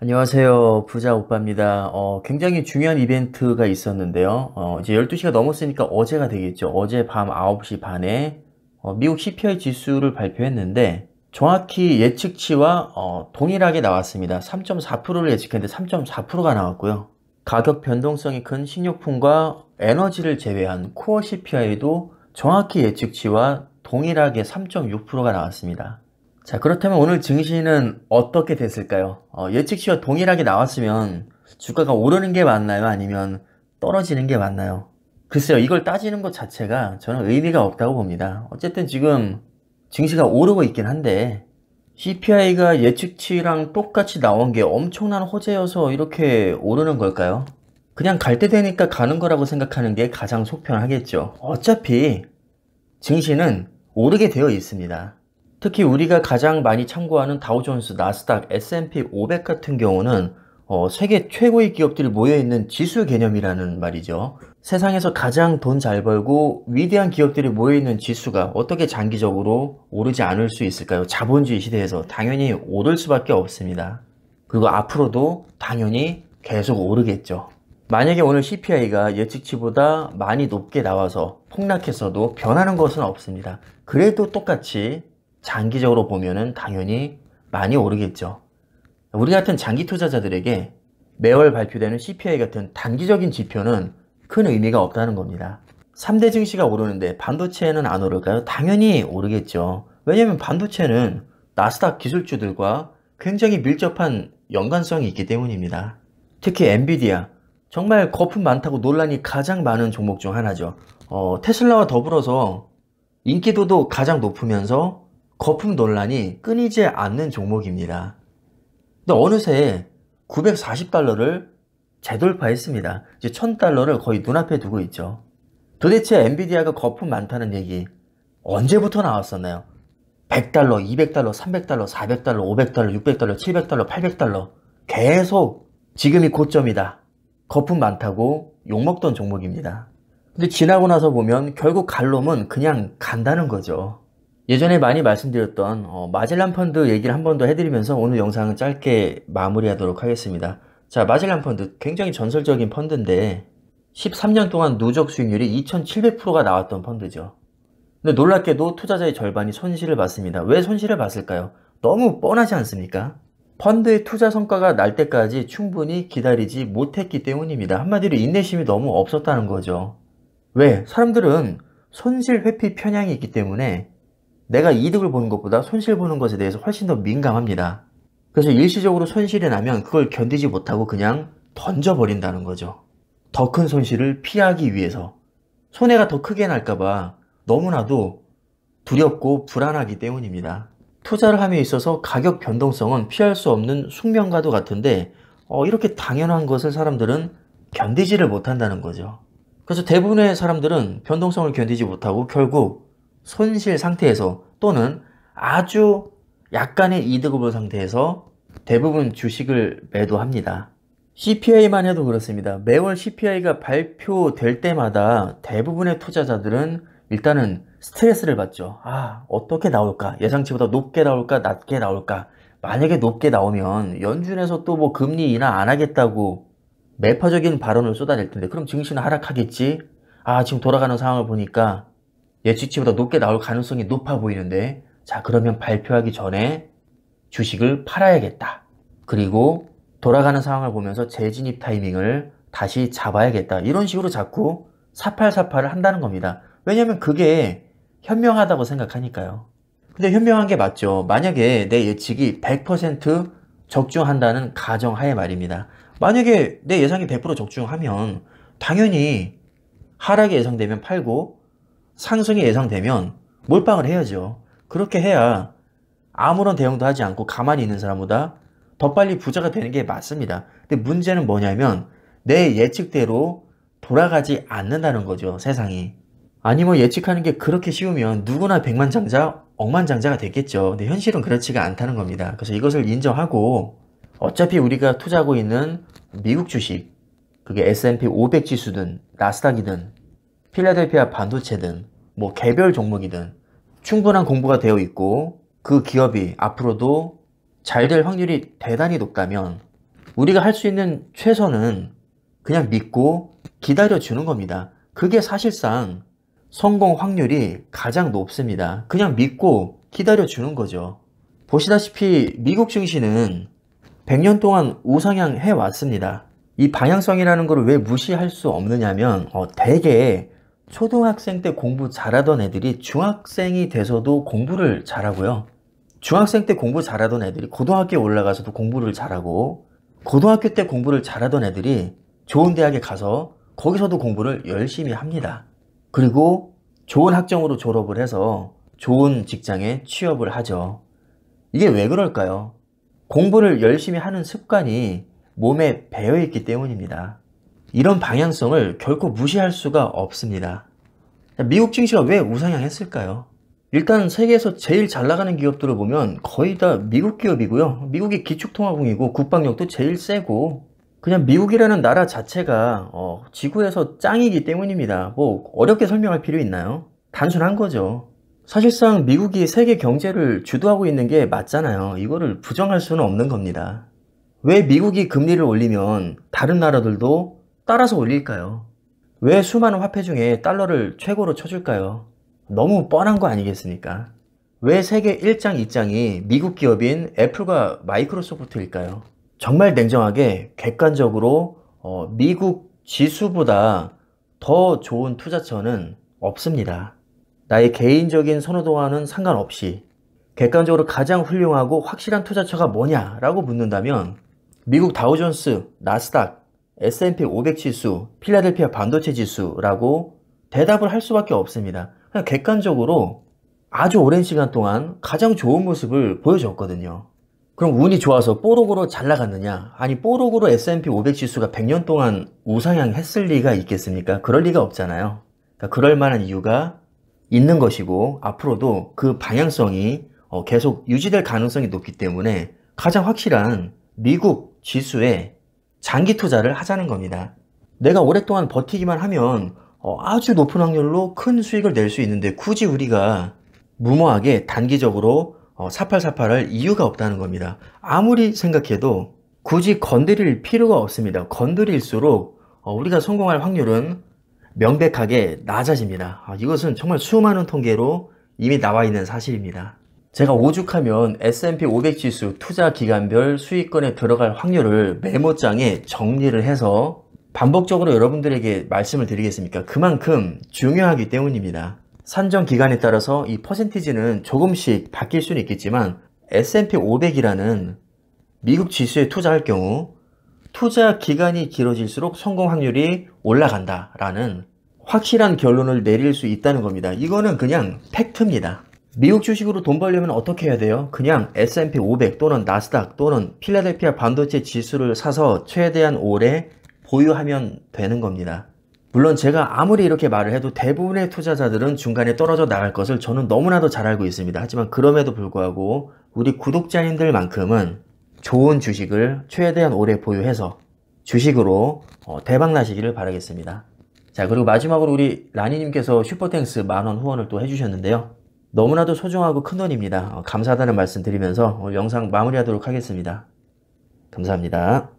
안녕하세요. 부자 오빠입니다. 굉장히 중요한 이벤트가 있었는데요. 이제 12시가 넘었으니까 어제가 되겠죠. 어제 밤 9시 반에 미국 CPI 지수를 발표했는데 정확히 예측치와 동일하게 나왔습니다. 3.4%를 예측했는데 3.4%가 나왔고요. 가격 변동성이 큰 식료품과 에너지를 제외한 코어 CPI도 정확히 예측치와 동일하게 3.6%가 나왔습니다. 자, 그렇다면 오늘 증시는 어떻게 됐을까요? 예측치와 동일하게 나왔으면 주가가 오르는 게 맞나요? 아니면 떨어지는 게 맞나요? 글쎄요, 이걸 따지는 것 자체가 저는 의미가 없다고 봅니다. 어쨌든 지금 증시가 오르고 있긴 한데 CPI가 예측치랑 똑같이 나온 게 엄청난 호재여서 이렇게 오르는 걸까요? 그냥 갈 때 되니까 가는 거라고 생각하는 게 가장 속편하겠죠. 어차피 증시는 오르게 되어 있습니다. 특히 우리가 가장 많이 참고하는 다우존스, 나스닥, S&P 500 같은 경우는 세계 최고의 기업들이 모여있는 지수 개념이라는 말이죠. 세상에서 가장 돈 잘 벌고 위대한 기업들이 모여있는 지수가 어떻게 장기적으로 오르지 않을 수 있을까요? 자본주의 시대에서 당연히 오를 수밖에 없습니다. 그리고 앞으로도 당연히 계속 오르겠죠. 만약에 오늘 CPI가 예측치보다 많이 높게 나와서 폭락했어도 변하는 것은 없습니다. 그래도 똑같이 장기적으로 보면은 당연히 많이 오르겠죠. 우리 같은 장기 투자자들에게 매월 발표되는 CPI 같은 단기적인 지표는 큰 의미가 없다는 겁니다. 3대 증시가 오르는데 반도체는 안 오를까요? 당연히 오르겠죠. 왜냐면 반도체는 나스닥 기술주들과 굉장히 밀접한 연관성이 있기 때문입니다. 특히 엔비디아, 정말 거품 많다고 논란이 가장 많은 종목 중 하나죠. 테슬라와 더불어서 인기도도 가장 높으면서 거품 논란이 끊이지 않는 종목입니다. 근데 어느새 940달러를 재돌파했습니다. 이제 1000달러를 거의 눈앞에 두고 있죠. 도대체 엔비디아가 거품 많다는 얘기 언제부터 나왔었나요? 100달러, 200달러, 300달러, 400달러, 500달러, 600달러, 700달러, 800달러 계속 지금이 고점이다. 거품 많다고 욕먹던 종목입니다. 근데 지나고 나서 보면 결국 갈 놈은 그냥 간다는 거죠. 예전에 많이 말씀드렸던 마젤란 펀드 얘기를 한 번 더 해드리면서 오늘 영상은 짧게 마무리하도록 하겠습니다. 자, 마젤란 펀드 굉장히 전설적인 펀드인데 13년 동안 누적 수익률이 2700%가 나왔던 펀드죠. 근데 놀랍게도 투자자의 절반이 손실을 봤습니다. 왜 손실을 봤을까요? 너무 뻔하지 않습니까? 펀드의 투자 성과가 날 때까지 충분히 기다리지 못했기 때문입니다. 한마디로 인내심이 너무 없었다는 거죠. 왜? 사람들은 손실 회피 편향이 있기 때문에 내가 이득을 보는 것보다 손실 보는 것에 대해서 훨씬 더 민감합니다. 그래서 일시적으로 손실이 나면 그걸 견디지 못하고 그냥 던져버린다는 거죠. 더 큰 손실을 피하기 위해서. 손해가 더 크게 날까봐 너무나도 두렵고 불안하기 때문입니다. 투자를 함에 있어서 가격 변동성은 피할 수 없는 숙명과도 같은데 이렇게 당연한 것을 사람들은 견디지를 못한다는 거죠. 그래서 대부분의 사람들은 변동성을 견디지 못하고 결국 손실 상태에서 또는 아주 약간의 이득을 본 상태에서 대부분 주식을 매도합니다. CPI만 해도 그렇습니다. 매월 CPI가 발표될 때마다 대부분의 투자자들은 일단은 스트레스를 받죠. 어떻게 나올까? 예상치보다 높게 나올까? 낮게 나올까? 만약에 높게 나오면 연준에서 또 뭐 금리 인하 안 하겠다고 매파적인 발언을 쏟아낼 텐데 그럼 증시는 하락하겠지? 지금 돌아가는 상황을 보니까 예측치보다 높게 나올 가능성이 높아 보이는데 자, 그러면 발표하기 전에 주식을 팔아야겠다. 그리고 돌아가는 상황을 보면서 재진입 타이밍을 다시 잡아야겠다. 이런 식으로 자꾸 사팔사팔을 한다는 겁니다. 왜냐면 그게 현명하다고 생각하니까요. 근데 현명한 게 맞죠. 만약에 내 예측이 100% 적중한다는 가정하에 말입니다. 만약에 내 예상이 100% 적중하면 당연히 하락이 예상되면 팔고 상승이 예상되면 몰빵을 해야죠. 그렇게 해야 아무런 대응도 하지 않고 가만히 있는 사람보다 더 빨리 부자가 되는 게 맞습니다. 근데 문제는 뭐냐면 내 예측대로 돌아가지 않는다는 거죠, 세상이. 아니 뭐 예측하는 게 그렇게 쉬우면 누구나 백만장자, 억만장자가 됐겠죠. 근데 현실은 그렇지가 않다는 겁니다. 그래서 이것을 인정하고 어차피 우리가 투자하고 있는 미국 주식, 그게 S&P 500 지수든 나스닥이든 필라델피아 반도체든 뭐 개별 종목이든 충분한 공부가 되어 있고 그 기업이 앞으로도 잘 될 확률이 대단히 높다면 우리가 할 수 있는 최선은 그냥 믿고 기다려주는 겁니다. 그게 사실상 성공 확률이 가장 높습니다. 그냥 믿고 기다려주는 거죠. 보시다시피 미국 증시는 100년 동안 우상향 해왔습니다. 이 방향성이라는 걸 왜 무시할 수 없느냐면 대개 초등학생 때 공부 잘하던 애들이 중학생이 돼서도 공부를 잘하고요. 중학생 때 공부 잘하던 애들이 고등학교에 올라가서도 공부를 잘하고, 고등학교 때 공부를 잘하던 애들이 좋은 대학에 가서 거기서도 공부를 열심히 합니다. 그리고 좋은 학점으로 졸업을 해서 좋은 직장에 취업을 하죠. 이게 왜 그럴까요? 공부를 열심히 하는 습관이 몸에 배어있기 때문입니다. 이런 방향성을 결코 무시할 수가 없습니다. 미국 증시가 왜 우상향했을까요? 일단 세계에서 제일 잘 나가는 기업들을 보면 거의 다 미국 기업이고요. 미국이 기축통화국이고 국방력도 제일 세고, 그냥 미국이라는 나라 자체가 지구에서 짱이기 때문입니다. 뭐 어렵게 설명할 필요 있나요? 단순한 거죠. 사실상 미국이 세계 경제를 주도하고 있는 게 맞잖아요. 이거를 부정할 수는 없는 겁니다. 왜 미국이 금리를 올리면 다른 나라들도 따라서 올릴까요? 왜 수많은 화폐 중에 달러를 최고로 쳐줄까요? 너무 뻔한 거 아니겠습니까? 왜 세계 1장, 2장이 미국 기업인 애플과 마이크로소프트일까요? 정말 냉정하게 객관적으로 미국 지수보다 더 좋은 투자처는 없습니다. 나의 개인적인 선호도와는 상관없이 객관적으로 가장 훌륭하고 확실한 투자처가 뭐냐라고 묻는다면 미국 다우존스, 나스닥, S&P 500 지수, 필라델피아 반도체 지수라고 대답을 할 수밖에 없습니다. 그냥 객관적으로 아주 오랜 시간 동안 가장 좋은 모습을 보여줬거든요. 그럼 운이 좋아서 뽀록으로 잘 나갔느냐? 아니, 뽀록으로 S&P 500 지수가 100년 동안 우상향 했을 리가 있겠습니까? 그럴 리가 없잖아요. 그러니까 그럴 만한 이유가 있는 것이고, 앞으로도 그 방향성이 계속 유지될 가능성이 높기 때문에 가장 확실한 미국 지수에 장기 투자를 하자는 겁니다. 내가 오랫동안 버티기만 하면 아주 높은 확률로 큰 수익을 낼 수 있는데 굳이 우리가 무모하게 단기적으로 사팔사팔할 이유가 없다는 겁니다. 아무리 생각해도 굳이 건드릴 필요가 없습니다. 건드릴수록 우리가 성공할 확률은 명백하게 낮아집니다. 이것은 정말 수많은 통계로 이미 나와 있는 사실입니다. 제가 오죽하면 S&P 500 지수 투자 기간별 수익권에 들어갈 확률을 메모장에 정리를 해서 반복적으로 여러분들에게 말씀을 드리겠습니까? 그만큼 중요하기 때문입니다. 산정 기간에 따라서 이 퍼센티지는 조금씩 바뀔 수는 있겠지만 S&P 500이라는 미국 지수에 투자할 경우 투자 기간이 길어질수록 성공 확률이 올라간다라는 확실한 결론을 내릴 수 있다는 겁니다. 이거는 그냥 팩트입니다. 미국 주식으로 돈 벌려면 어떻게 해야 돼요? 그냥 S&P 500 또는 나스닥 또는 필라델피아 반도체 지수를 사서 최대한 오래 보유하면 되는 겁니다. 물론 제가 아무리 이렇게 말을 해도 대부분의 투자자들은 중간에 떨어져 나갈 것을 저는 너무나도 잘 알고 있습니다. 하지만 그럼에도 불구하고 우리 구독자님들만큼은 좋은 주식을 최대한 오래 보유해서 주식으로 대박 나시기를 바라겠습니다. 자, 그리고 마지막으로 우리 라니님께서 슈퍼땡스 10,000원 후원을 또 해주셨는데요. 너무나도 소중하고 큰 돈입니다. 감사하다는 말씀 드리면서 오늘 영상 마무리하도록 하겠습니다. 감사합니다.